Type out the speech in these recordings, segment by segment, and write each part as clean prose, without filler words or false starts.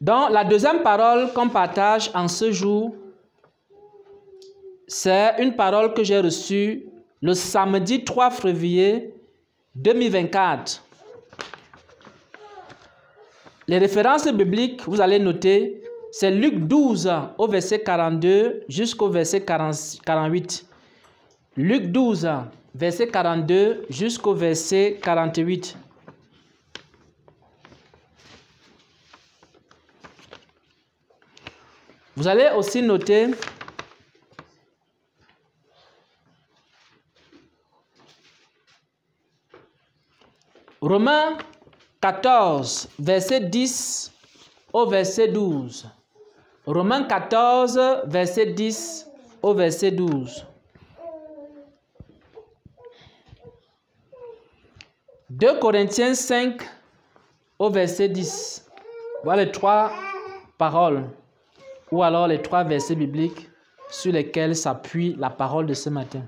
Donc, la deuxième parole qu'on partage en ce jour, c'est une parole que j'ai reçue le samedi 3 février 2024. Les références bibliques, vous allez noter, c'est Luc 12 au verset 42 jusqu'au verset 48. Luc 12, verset 42 jusqu'au verset 48. Vous allez aussi noter Romains 14, verset 10 au verset 12. Romains 14, verset 10 au verset 12. 2 Corinthiens 5 au verset 10. Voilà les trois paroles ou alors les trois versets bibliques sur lesquels s'appuie la parole de ce matin.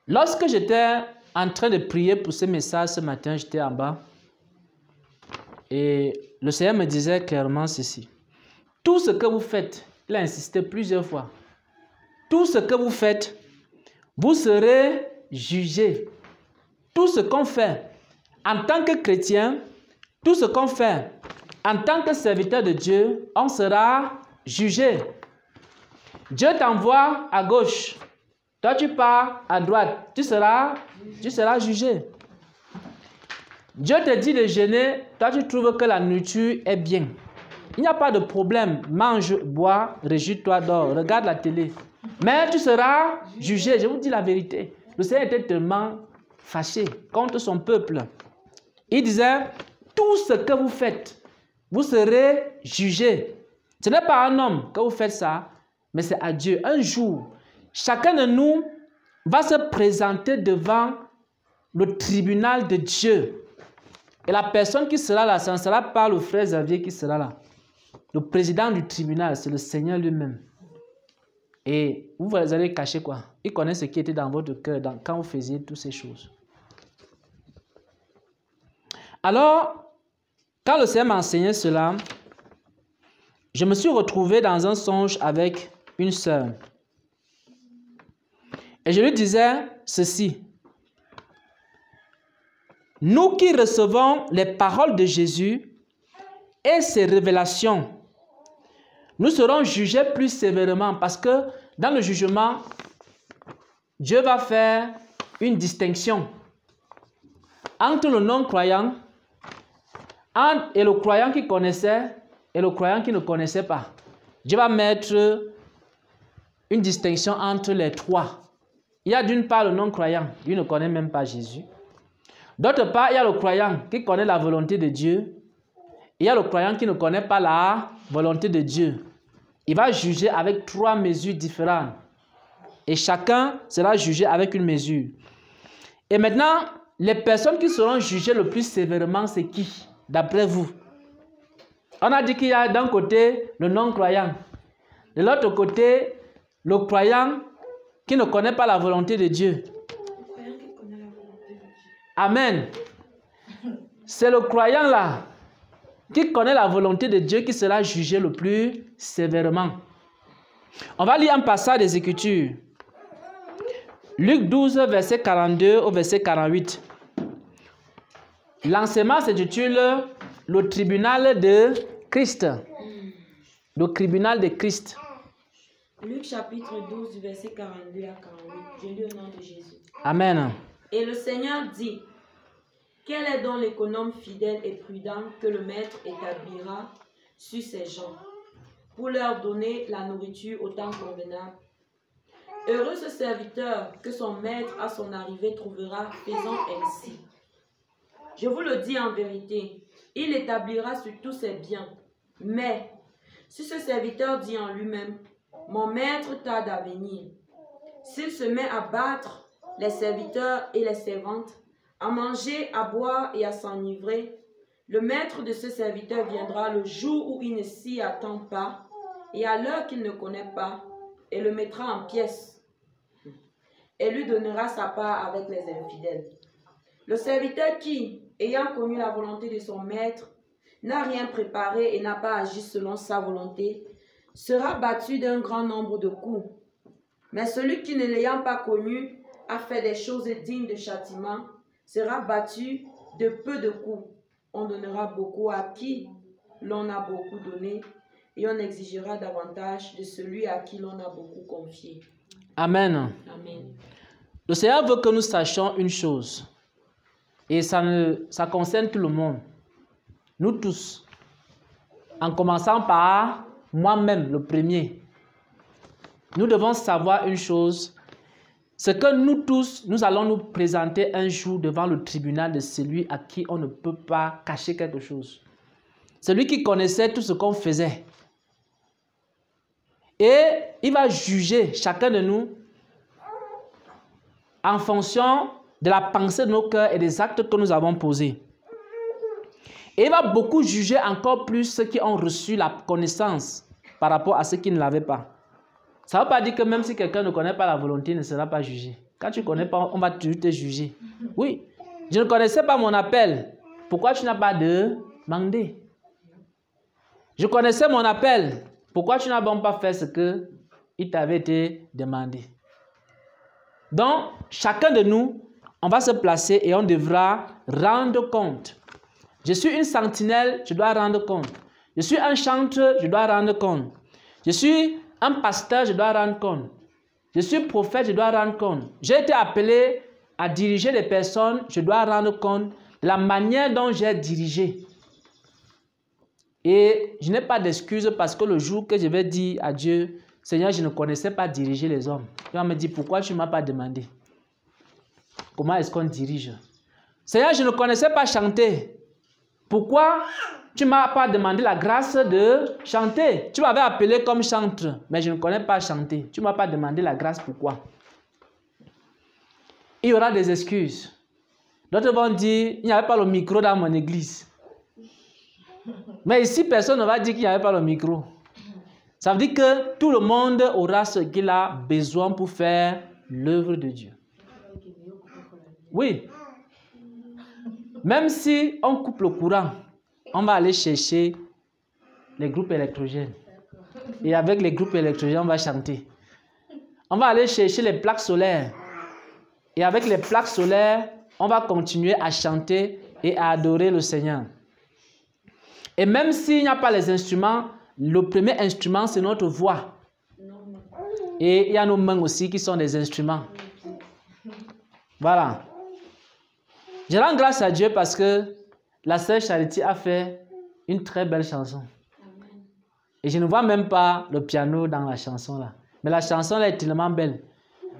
Lorsque j'étais en train de prier pour ce message ce matin, j'étais en bas et le Seigneur me disait clairement ceci. Tout ce que vous faites, il a insisté plusieurs fois, tout ce que vous faites, vous serez jugés. Tout ce qu'on fait en tant que chrétien, tout ce qu'on fait en tant que serviteur de Dieu, on sera jugé. Dieu t'envoie à gauche. Toi, tu pars à droite, tu seras jugé. Dieu te dit de jeûner, toi, tu trouves que la nourriture est bien. Il n'y a pas de problème. Mange, bois, réjouis-toi, dors, regarde la télé. Mais tu seras jugé, je vous dis la vérité. Le Seigneur était tellement fâché contre son peuple. Il disait, tout ce que vous faites, vous serez jugé. Ce n'est pas à un homme que vous faites ça, mais c'est à Dieu. Un jour, chacun de nous va se présenter devant le tribunal de Dieu. Et la personne qui sera là, ce ne sera pas le frère Xavier qui sera là. Le président du tribunal, c'est le Seigneur lui-même. Et vous allez cacher quoi? Il connaît ce qui était dans votre cœur quand vous faisiez toutes ces choses. Alors, quand le Seigneur m'a enseigné cela, je me suis retrouvé dans un songe avec une sœur. Et je lui disais ceci. Nous qui recevons les paroles de Jésus et ses révélations, nous serons jugés plus sévèrement parce que dans le jugement, Dieu va faire une distinction entre le non-croyant et le croyant qui connaissait et le croyant qui ne connaissait pas. Dieu va mettre une distinction entre les trois. Il y a d'une part le non-croyant, lui ne connaît même pas Jésus. D'autre part, il y a le croyant qui connaît la volonté de Dieu. Il y a le croyant qui ne connaît pas la volonté de Dieu. Il va juger avec trois mesures différentes. Et chacun sera jugé avec une mesure. Et maintenant, les personnes qui seront jugées le plus sévèrement, c'est qui, d'après vous? On a dit qu'il y a d'un côté le non-croyant. De l'autre côté, le croyant qui ne connaît pas la volonté de Dieu. Amen. C'est le croyant là qui connaît la volonté de Dieu qui sera jugé le plus sévèrement. On va lire un passage des Écritures. Luc 12, verset 42 au verset 48. L'enseignement s'intitule le tribunal de Christ. Le tribunal de Christ. Luc chapitre 12, verset 42 à 48. Je lis au nom de Jésus. Amen. Et le Seigneur dit, quel est donc l'économe fidèle et prudent que le maître établira sur ses gens pour leur donner la nourriture au temps convenable? Heureux ce serviteur que son maître à son arrivée trouvera faisant ainsi. Je vous le dis en vérité, il établira sur tous ses biens. Mais si ce serviteur dit en lui-même, mon maître tarde à venir, s'il se met à battre les serviteurs et les servantes, à manger, à boire et à s'enivrer, le maître de ce serviteur viendra le jour où il ne s'y attend pas et à l'heure qu'il ne connaît pas, et le mettra en pièces, et lui donnera sa part avec les infidèles. Le serviteur qui, ayant connu la volonté de son maître, n'a rien préparé et n'a pas agi selon sa volonté, sera battu d'un grand nombre de coups. Mais celui qui, ne l'ayant pas connu, a fait des choses dignes de châtiment, sera battu de peu de coups. On donnera beaucoup à qui l'on a beaucoup donné, et on exigera davantage de celui à qui l'on a beaucoup confié. Amen. Amen. Le Seigneur veut que nous sachions une chose, et ça concerne tout le monde, nous tous, en commençant par moi-même, le premier. Nous devons savoir une chose, c'est que nous tous, nous allons nous présenter un jour devant le tribunal de celui à qui on ne peut pas cacher quelque chose. Celui qui connaissait tout ce qu'on faisait. Et il va juger chacun de nous en fonction de la pensée de nos cœurs et des actes que nous avons posés. Et il va beaucoup juger encore plus ceux qui ont reçu la connaissance par rapport à ceux qui ne l'avaient pas. Ça ne veut pas dire que même si quelqu'un ne connaît pas la volonté, il ne sera pas jugé. Quand tu ne connais pas, on va toujours te juger. Oui, je ne connaissais pas mon appel. Pourquoi tu n'as pas demandé? Je connaissais mon appel. Pourquoi tu n'as donc pas fait ce qu'il t'avait été demandé? Donc, chacun de nous, on va se placer et on devra rendre compte. Je suis une sentinelle, je dois rendre compte. Je suis un chanteur, je dois rendre compte. Je suis un pasteur, je dois rendre compte. Je suis prophète, je dois rendre compte. J'ai été appelé à diriger les personnes, je dois rendre compte de la manière dont j'ai dirigé. Et je n'ai pas d'excuse parce que le jour que je vais dire à Dieu, Seigneur, je ne connaissais pas diriger les hommes. Il va me dire, pourquoi tu ne m'as pas demandé? Comment est-ce qu'on dirige? Seigneur, je ne connaissais pas chanter. Pourquoi tu ne m'as pas demandé la grâce de chanter? Tu m'avais appelé comme chanteur, mais je ne connais pas chanter. Tu ne m'as pas demandé la grâce, pourquoi? Il y aura des excuses. D'autres vont dire, il n'y avait pas le micro dans mon église. Mais ici, personne ne va dire qu'il n'y avait pas le micro. Ça veut dire que tout le monde aura ce qu'il a besoin pour faire l'œuvre de Dieu. Oui. Même si on coupe le courant, on va aller chercher les groupes électrogènes. Et avec les groupes électrogènes, on va chanter. On va aller chercher les plaques solaires. Et avec les plaques solaires, on va continuer à chanter et à adorer le Seigneur. Et même s'il n'y a pas les instruments, le premier instrument, c'est notre voix. Et il y a nos mains aussi qui sont des instruments. Voilà. Je rends grâce à Dieu parce que la sœur Charity a fait une très belle chanson. Et je ne vois même pas le piano dans la chanson là. Mais la chanson là est tellement belle.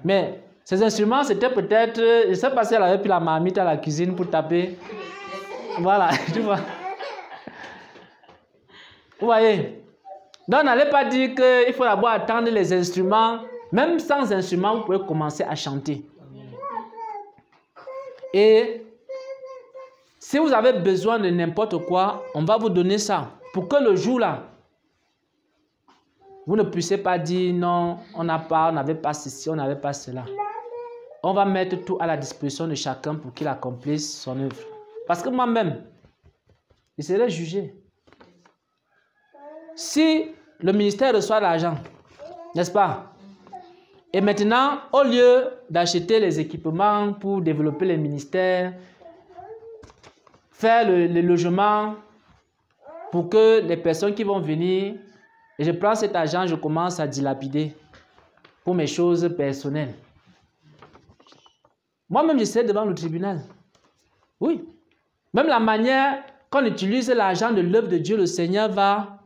Mais ces instruments, c'était peut-être... Je ne sais pas si elle avait pris la marmite à la cuisine pour taper. Voilà, tu vois. Vous voyez? Donc, n'allez pas dire qu'il faut d'abord attendre les instruments. Même sans instruments, vous pouvez commencer à chanter. Et si vous avez besoin de n'importe quoi, on va vous donner ça. Pour que le jour là, vous ne puissiez pas dire non, on n'avait pas ceci, on n'avait pas cela. On va mettre tout à la disposition de chacun pour qu'il accomplisse son œuvre. Parce que moi-même, je serai jugé. Si le ministère reçoit l'argent, n'est-ce pas? Et maintenant, au lieu d'acheter les équipements pour développer les ministères, faire le logement pour que les personnes qui vont venir, et je prends cet argent, je commence à dilapider pour mes choses personnelles. Moi-même, je serai devant le tribunal. Oui. Même la manière qu'on utilise l'argent de l'œuvre de Dieu, le Seigneur va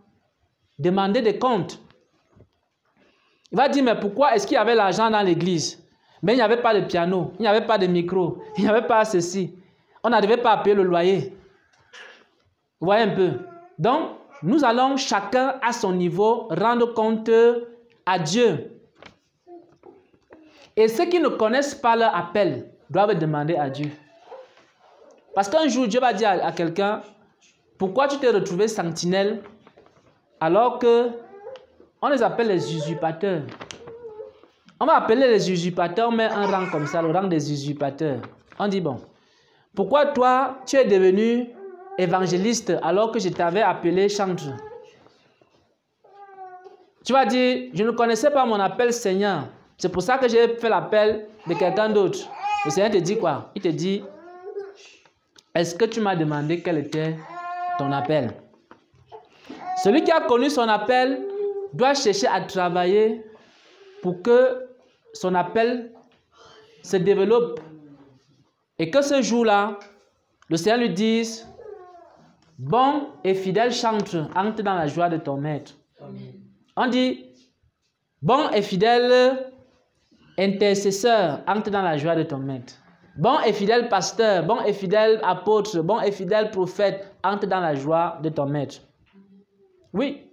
demander des comptes. Il va dire, mais pourquoi est-ce qu'il y avait l'argent dans l'église? Mais il n'y avait pas de piano, il n'y avait pas de micro, il n'y avait pas ceci. On n'arrivait pas à payer le loyer. Vous voyez un peu? Donc, nous allons chacun à son niveau rendre compte à Dieu. Et ceux qui ne connaissent pas leur appel doivent demander à Dieu. Parce qu'un jour, Dieu va dire à quelqu'un, pourquoi tu t'es retrouvé sentinelle alors que On les appelle les usurpateurs. On va appeler les usurpateurs, on met un rang comme ça, le rang des usurpateurs. On dit, bon, pourquoi toi, tu es devenu évangéliste alors que je t'avais appelé chantre? Tu vas dire, je ne connaissais pas mon appel Seigneur. C'est pour ça que j'ai fait l'appel de quelqu'un d'autre. Le Seigneur te dit quoi? Il te dit, est-ce que tu m'as demandé quel était ton appel? Celui qui a connu son appel doit chercher à travailler pour que son appel se développe et que ce jour-là, le Seigneur lui dise, bon et fidèle chantre, entre dans la joie de ton maître. Amen. On dit, bon et fidèle intercesseur, entre dans la joie de ton maître. Bon et fidèle pasteur, bon et fidèle apôtre, bon et fidèle prophète, entre dans la joie de ton maître. Oui,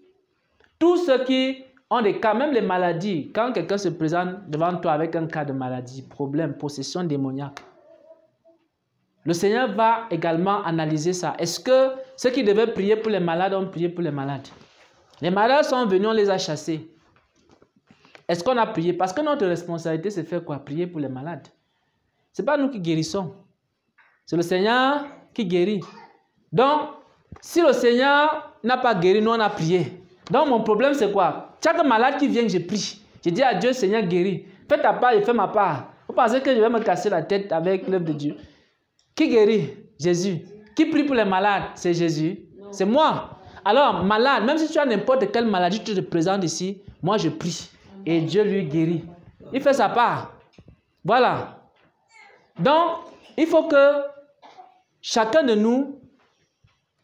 tous ceux qui ont des cas, même les maladies, quand quelqu'un se présente devant toi avec un cas de maladie, problème, possession démoniaque, le Seigneur va également analyser ça. Est-ce que ceux qui devaient prier pour les malades ont prié pour les malades? Les malades sont venus, on les a chassés. Est-ce qu'on a prié? Parce que notre responsabilité, c'est faire quoi? Prier pour les malades. Ce n'est pas nous qui guérissons. C'est le Seigneur qui guérit. Donc, si le Seigneur n'a pas guéri, nous on a prié. Donc, mon problème, c'est quoi? Chaque malade qui vient, je prie. Je dis à Dieu, Seigneur, guéris. Fais ta part et fais ma part. Vous pensez que je vais me casser la tête avec l'œuvre de Dieu? Qui guérit? Jésus. Qui prie pour les malades? C'est Jésus. C'est moi. Alors, malade, même si tu as n'importe quelle maladie, tu te présentes ici, moi je prie. Et Dieu lui guérit. Il fait sa part. Voilà. Donc, il faut que chacun de nous,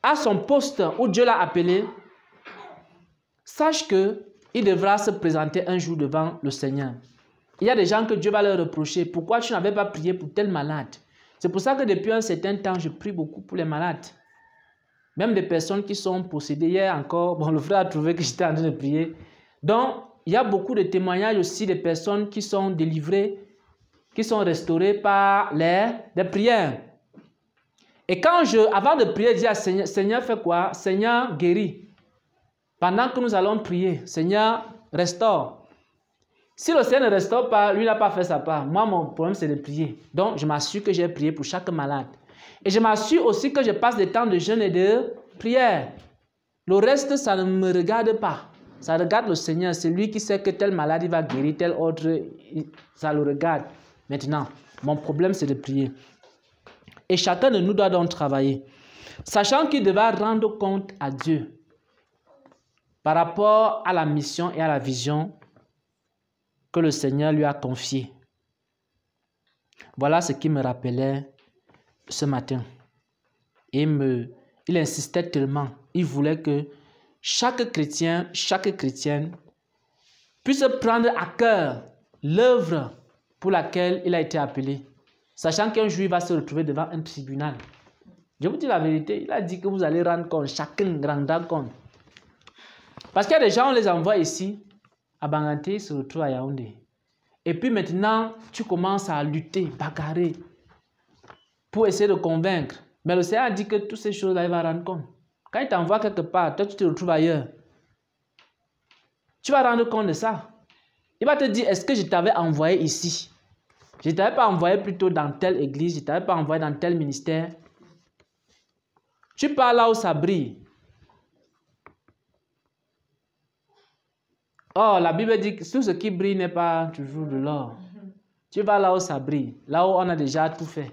à son poste où Dieu l'a appelé, sache qu'il devra se présenter un jour devant le Seigneur. Il y a des gens que Dieu va leur reprocher. Pourquoi tu n'avais pas prié pour tel malade? C'est pour ça que depuis un certain temps, je prie beaucoup pour les malades. Même des personnes qui sont possédées. Hier encore, bon, le frère a trouvé que j'étais en train de prier. Donc, il y a beaucoup de témoignages aussi de personnes qui sont délivrées, qui sont restaurées par des prières. Et quand avant de prier, je dis à Seigneur, Seigneur, fais quoi? Seigneur, guéris. Pendant que nous allons prier, Seigneur, restaure. Si le Seigneur ne restaure pas, lui n'a pas fait sa part. Moi, mon problème, c'est de prier. Donc, je m'assure que j'ai prié pour chaque malade. Et je m'assure aussi que je passe des temps de jeûne et de prière. Le reste, ça ne me regarde pas. Ça regarde le Seigneur. C'est lui qui sait que telle maladie va guérir, telle autre, ça le regarde. Maintenant, mon problème, c'est de prier. Et chacun de nous doit donc travailler. Sachant qu'il devra rendre compte à Dieu par rapport à la mission et à la vision que le Seigneur lui a confiée. Voilà ce qui me rappelait ce matin. Et il insistait tellement. Il voulait que chaque chrétien, chaque chrétienne puisse prendre à cœur l'œuvre pour laquelle il a été appelé. Sachant qu'un jour, il va se retrouver devant un tribunal. Je vous dis la vérité, il a dit que vous allez rendre compte, chacun rendra compte. Parce qu'il y a des gens, on les envoie ici, à Banganté, ils se retrouvent à Yaoundé. Et puis maintenant, tu commences à lutter, bagarrer, pour essayer de convaincre. Mais le Seigneur a dit que toutes ces choses-là, il va rendre compte. Quand il t'envoie quelque part, toi tu te retrouves ailleurs. Tu vas rendre compte de ça. Il va te dire, est-ce que je t'avais envoyé ici? Je ne t'avais pas envoyé plutôt dans telle église, je ne t'avais pas envoyé dans tel ministère. Tu pars là où ça brille. Oh, la Bible dit que tout ce qui brille n'est pas toujours de l'or. Tu vas là où ça brille, là où on a déjà tout fait.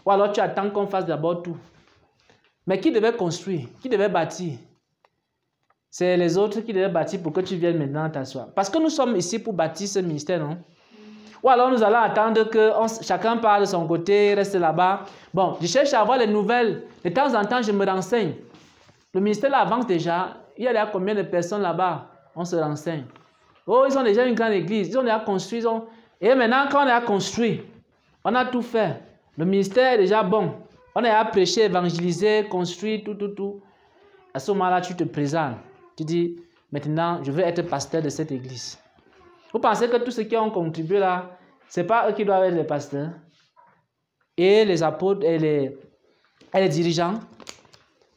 Ou alors tu attends qu'on fasse d'abord tout. Mais qui devait construire? Qui devait bâtir? C'est les autres qui devaient bâtir pour que tu viennes maintenant t'asseoir. Parce que nous sommes ici pour bâtir ce ministère, non? Ou alors nous allons attendre que chacun part de son côté, reste là-bas. Bon, je cherche à avoir les nouvelles. De temps en temps, je me renseigne. Le ministère là avance déjà. Il y a combien de personnes là-bas? On se renseigne. Oh, ils ont déjà une grande église. Ils ont déjà construit. Et maintenant, quand on a construit, on a tout fait. Le ministère est déjà bon. On a prêché, évangélisé, construit, tout. À ce moment-là, tu te présentes. Tu dis, maintenant, je veux être pasteur de cette église. Vous pensez que tous ceux qui ont contribué là, ce n'est pas eux qui doivent être les pasteurs? Et les apôtres et les dirigeants?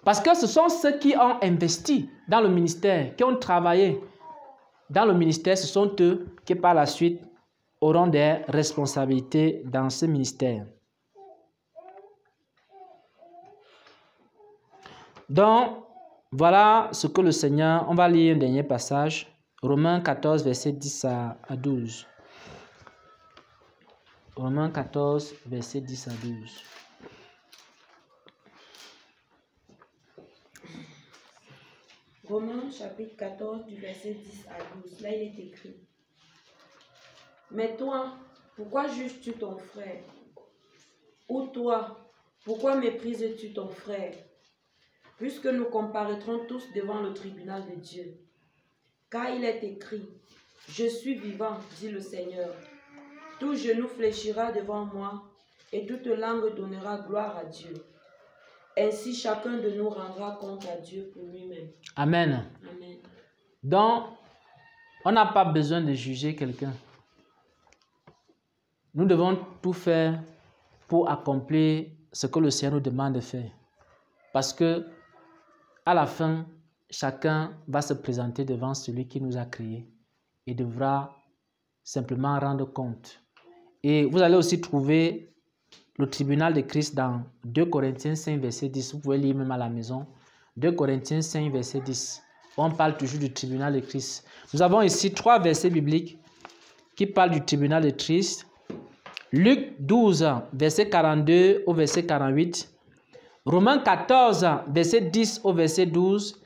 Parce que ce sont ceux qui ont investi dans le ministère, qui ont travaillé. dans le ministère, ce sont eux qui par la suite auront des responsabilités dans ce ministère. Donc, voilà ce que le Seigneur... On va lire un dernier passage. Romains 14, verset 10 à 12. Romains 14, verset 10 à 12. Romains chapitre 14 du verset 10 à 12. Là, il est écrit. Mais toi, pourquoi juges-tu ton frère? Ou toi, pourquoi méprises-tu ton frère? Puisque nous comparaîtrons tous devant le tribunal de Dieu. Car il est écrit, je suis vivant, dit le Seigneur. Tout genou fléchira devant moi, et toute langue donnera gloire à Dieu. Ainsi, chacun de nous rendra compte à Dieu pour lui-même. Amen. Amen. Donc, on n'a pas besoin de juger quelqu'un. Nous devons tout faire pour accomplir ce que le Seigneur nous demande de faire. Parce que, à la fin, chacun va se présenter devant celui qui nous a créés et devra simplement rendre compte. Et vous allez aussi trouver le tribunal de Christ dans 2 Corinthiens 5, verset 10. Vous pouvez lire même à la maison. 2 Corinthiens 5, verset 10. On parle toujours du tribunal de Christ. Nous avons ici 3 versets bibliques qui parlent du tribunal de Christ. Luc 12, verset 42 au verset 48. Romains 14, verset 10 au verset 12.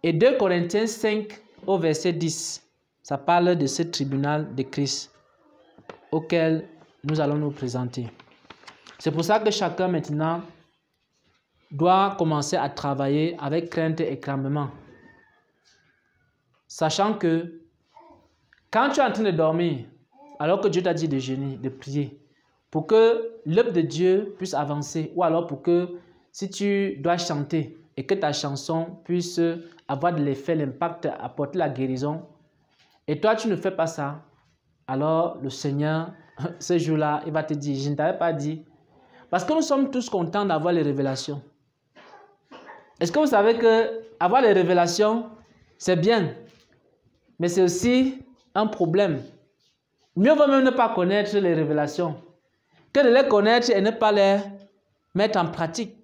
Et 2 Corinthiens 5 au verset 10. Ça parle de ce tribunal de Christ auquel nous allons nous présenter. C'est pour ça que chacun maintenant doit commencer à travailler avec crainte et crampement. Sachant que quand tu es en train de dormir, alors que Dieu t'a dit de jeûner, de prier, pour que l'œuvre de Dieu puisse avancer, ou alors pour que si tu dois chanter et que ta chanson puisse avoir de l'effet, l'impact, apporter la guérison, et toi tu ne fais pas ça, alors le Seigneur, ce jour-là, il va te dire, je ne t'avais pas dit. Parce que nous sommes tous contents d'avoir les révélations. Est-ce que vous savez que avoir les révélations, c'est bien, mais c'est aussi un problème. Mieux vaut même ne pas connaître les révélations que de les connaître et ne pas les mettre en pratique.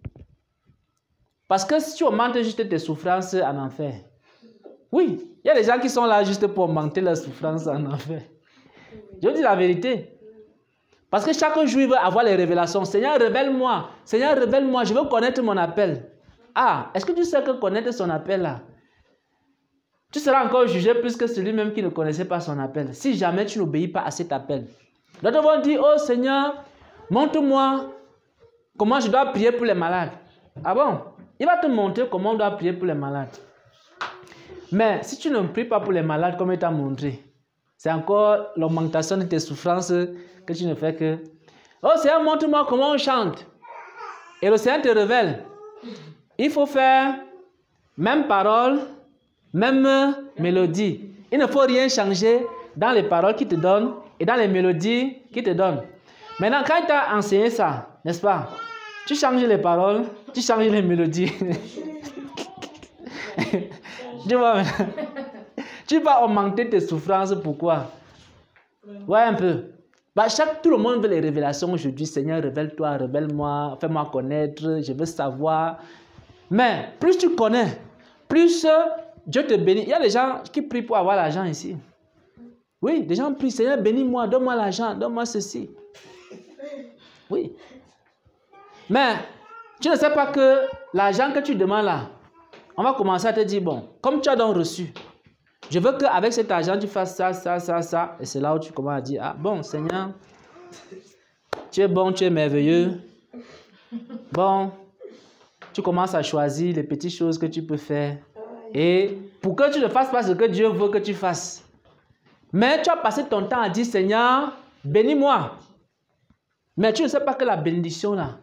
Parce que si tu augmentes juste tes souffrances en enfer, oui, il y a des gens qui sont là juste pour augmenter leurs souffrances en enfer. Je vous dis la vérité. Parce que chaque jour, il veut avoir les révélations. Seigneur, révèle-moi. Seigneur, révèle-moi. Je veux connaître mon appel. Ah, est-ce que tu sais que connaître son appel là, tu seras encore jugé plus que celui-même qui ne connaissait pas son appel. Si jamais tu n'obéis pas à cet appel. D'autres vont dire, oh Seigneur, montre-moi comment je dois prier pour les malades. Ah bon? Il va te montrer comment on doit prier pour les malades. Mais si tu ne pries pas pour les malades comme il t'a montré, c'est encore l'augmentation de tes souffrances que tu ne fais que... Oh Seigneur, montre-moi comment on chante. Et le Seigneur te révèle. Il faut faire même parole, même mélodie. Il ne faut rien changer dans les paroles qu'il te donne et dans les mélodies qu'il te donne. Maintenant, quand il t'a enseigné ça, n'est-ce pas? Tu changes les paroles, tu changes les mélodies. Tu vois, tu vas augmenter tes souffrances, pourquoi? Ouais, un peu. Bah, tout le monde veut les révélations aujourd'hui. Seigneur, révèle-toi, révèle-moi, fais-moi connaître, je veux savoir. Mais plus tu connais, plus Dieu te bénit. Il y a des gens qui prient pour avoir l'argent ici. Oui, des gens prient, Seigneur, bénis-moi, donne-moi l'argent, donne-moi ceci. Oui. Mais tu ne sais pas que l'argent que tu demandes là, on va commencer à te dire, bon, comme tu as donc reçu, je veux qu'avec cet argent, tu fasses ça, ça, ça, ça. Et c'est là où tu commences à dire, ah bon, Seigneur, tu es bon, tu es merveilleux. Bon, tu commences à choisir les petites choses que tu peux faire. Et pour que tu ne fasses pas ce que Dieu veut que tu fasses. Mais tu as passé ton temps à dire, Seigneur, bénis-moi. Mais tu ne sais pas que la bénédiction là,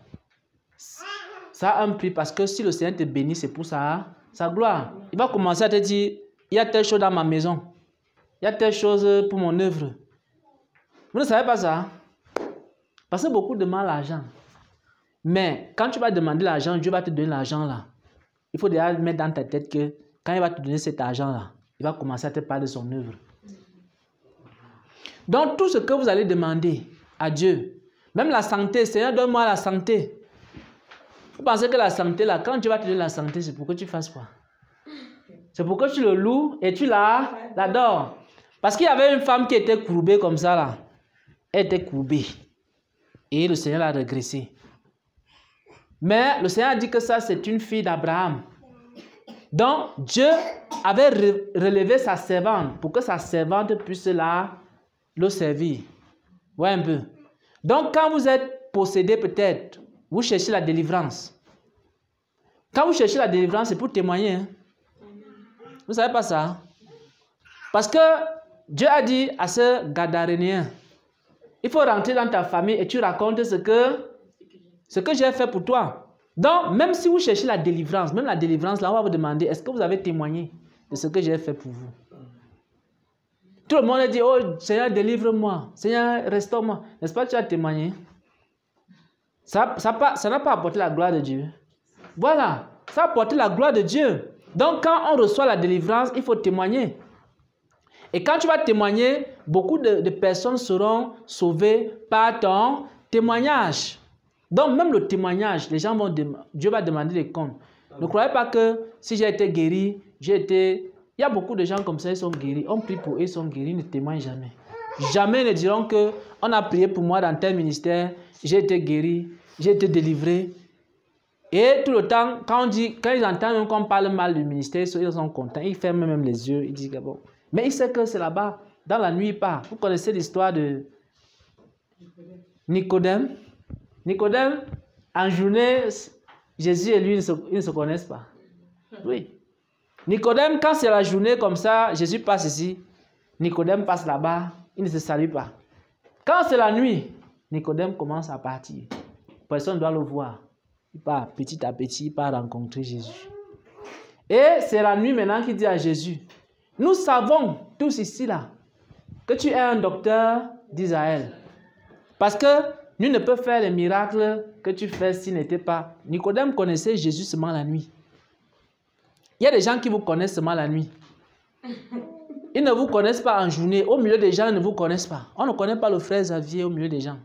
ça a un prix, parce que si le Seigneur te bénit, c'est pour sa gloire. Il va commencer à te dire, il y a telle chose dans ma maison. Il y a telle chose pour mon œuvre. Vous ne savez pas ça? Parce que beaucoup demandent l'argent. Mais quand tu vas demander l'argent, Dieu va te donner l'argent là. Il faut déjà mettre dans ta tête que quand il va te donner cet argent là, il va commencer à te parler de son œuvre. Donc, tout ce que vous allez demander à Dieu, même la santé, Seigneur, donne-moi la santé. Vous pensez que la santé, là, quand Dieu va te donner la santé, c'est pour que tu fasses quoi? C'est pour que tu le loues et tu l'adores. Parce qu'il y avait une femme qui était courbée comme ça, là. Elle était courbée. Et le Seigneur l'a régressée. Mais le Seigneur a dit que ça, c'est une fille d'Abraham. Donc, Dieu avait relevé sa servante pour que sa servante puisse le servir. Ouais, un peu. Donc, quand vous êtes possédé peut-être, vous cherchez la délivrance. Quand vous cherchez la délivrance, c'est pour témoigner. Hein? Vous ne savez pas ça? Hein? Parce que Dieu a dit à ce Gadarénien, il faut rentrer dans ta famille et tu racontes ce que j'ai fait pour toi. Donc, même si vous cherchez la délivrance, même la délivrance, là, on va vous demander, est-ce que vous avez témoigné de ce que j'ai fait pour vous? Tout le monde dit, oh Seigneur, délivre-moi. Seigneur, restaure-moi. N'est-ce pas que tu as témoigné? Ça n'a pas apporté la gloire de Dieu. Voilà, ça a apporté la gloire de Dieu. Donc, quand on reçoit la délivrance, il faut témoigner. Et quand tu vas témoigner, beaucoup de personnes seront sauvées par ton témoignage. Donc, même le témoignage, les gens vont Dieu va demander des comptes. Ne croyez pas que si j'ai été guéri, il y a beaucoup de gens comme ça, ils sont guéris. On prie pour eux, ils sont guéris, ils ne témoignent jamais. Jamais ils ne diront que on a prié pour moi dans tel ministère, j'ai été guéri, j'ai été délivré. Et tout le temps, quand ils entendent qu'on parle mal du ministère, ils sont contents, ils ferment même les yeux, ils disent que bon. Mais ils savent que c'est là-bas, dans la nuit, il part. Vous connaissez l'histoire de Nicodème? Nicodème, en journée, Jésus et lui ils ne se connaissent pas. Oui. Nicodème, quand c'est la journée comme ça, Jésus passe ici, Nicodème passe là-bas, il ne se salue pas. Quand c'est la nuit, Nicodème commence à partir. Personne ne doit le voir. Il part petit à petit, il part rencontrer Jésus. Et c'est la nuit maintenant qu'il dit à Jésus, nous savons tous ici là que tu es un docteur d'Israël. Parce que nul ne peut faire les miracles que tu fais s'il n'était pas. Nicodème connaissait Jésus seulement la nuit. Il y a des gens qui vous connaissent seulement la nuit. Ils ne vous connaissent pas en journée. Au milieu des gens, ils ne vous connaissent pas. On ne connaît pas le frère Xavier au milieu des gens.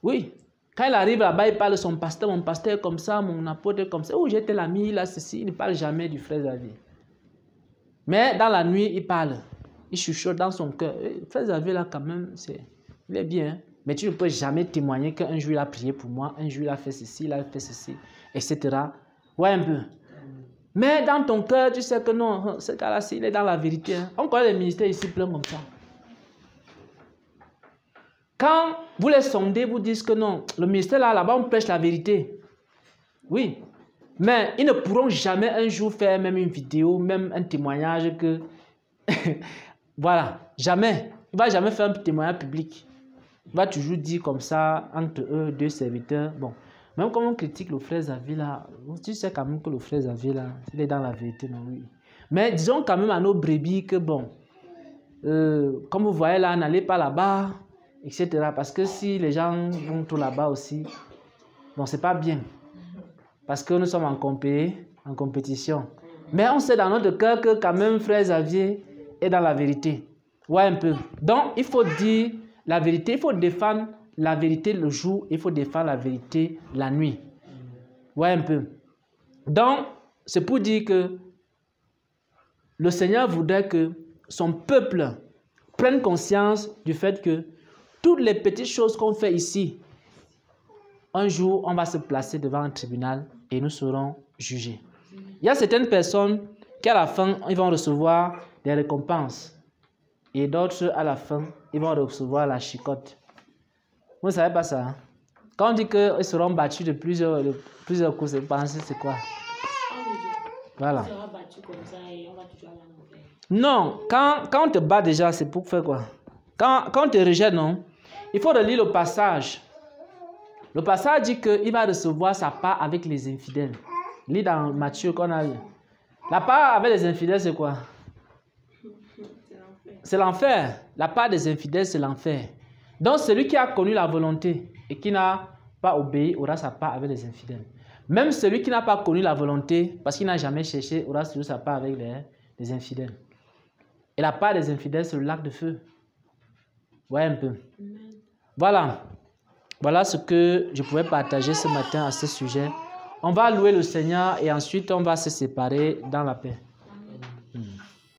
Oui. Quand il arrive là-bas, il parle de son pasteur, mon pasteur est comme ça, mon apôtre est comme ça. Oh, j'étais l'ami, là, ceci. Il ne parle jamais du frère Xavier. Mais dans la nuit, il parle. Il chuchote dans son cœur. Le frère Xavier, là, quand même, il est bien. Hein? Mais tu ne peux jamais témoigner qu'un jour, il a prié pour moi, un jour, il a fait ceci, il a fait ceci, etc. Ouais, un peu. Mais dans ton cœur, tu sais que non, ce gars-là, il est dans la vérité. Hein. On connaît les ministères ici plein comme ça. Quand vous les sondez, vous dites que non, le ministère là-bas, on prêche la vérité. Oui. Mais ils ne pourront jamais un jour faire même une vidéo, même un témoignage que... Voilà, jamais. Il ne va jamais faire un témoignage public. Il va toujours dire comme ça, entre eux, deux serviteurs. Bon, même quand on critique le frère Xavier là, tu sais quand même que le frère Xavier là, il est dans la vérité, non? Oui. Mais disons quand même à nos brebis que bon, comme vous voyez là, n'allez pas là-bas, etc. Parce que si les gens vont tout là-bas aussi, bon, c'est pas bien. Parce que nous sommes en compétition. Mais on sait dans notre cœur que quand même frère Xavier est dans la vérité. Ouais, un peu. Donc, il faut dire la vérité, il faut défendre la vérité le jour, il faut défendre la vérité la nuit. Ouais, un peu. Donc, c'est pour dire que le Seigneur voudrait que son peuple prenne conscience du fait que toutes les petites choses qu'on fait ici, un jour, on va se placer devant un tribunal et nous serons jugés. Il y a certaines personnes qui, à la fin, ils vont recevoir des récompenses. Et d'autres, à la fin, ils vont recevoir la chicotte. Vous ne savez pas ça, hein? Quand on dit qu'ils seront battus de plusieurs coups, vous pensez c'est quoi? Voilà. On sera battu comme ça et on va toujours aller en enfer. Non, quand on te bat déjà, c'est pour faire quoi? Quand on te rejette, non? Il faut relire le passage. Le passage dit qu'il va recevoir sa part avec les infidèles. Lis dans Matthieu qu'on a lu. La part avec les infidèles, c'est quoi? C'est l'enfer. La part des infidèles, c'est l'enfer. Donc, celui qui a connu la volonté et qui n'a pas obéi aura sa part avec les infidèles. Même celui qui n'a pas connu la volonté, parce qu'il n'a jamais cherché, aura toujours sa part avec les infidèles. Et la part des infidèles, c'est le lac de feu. Voyez un peu. Amen. Voilà. Voilà ce que je pouvais partager ce matin à ce sujet. On va louer le Seigneur et ensuite on va se séparer dans la paix.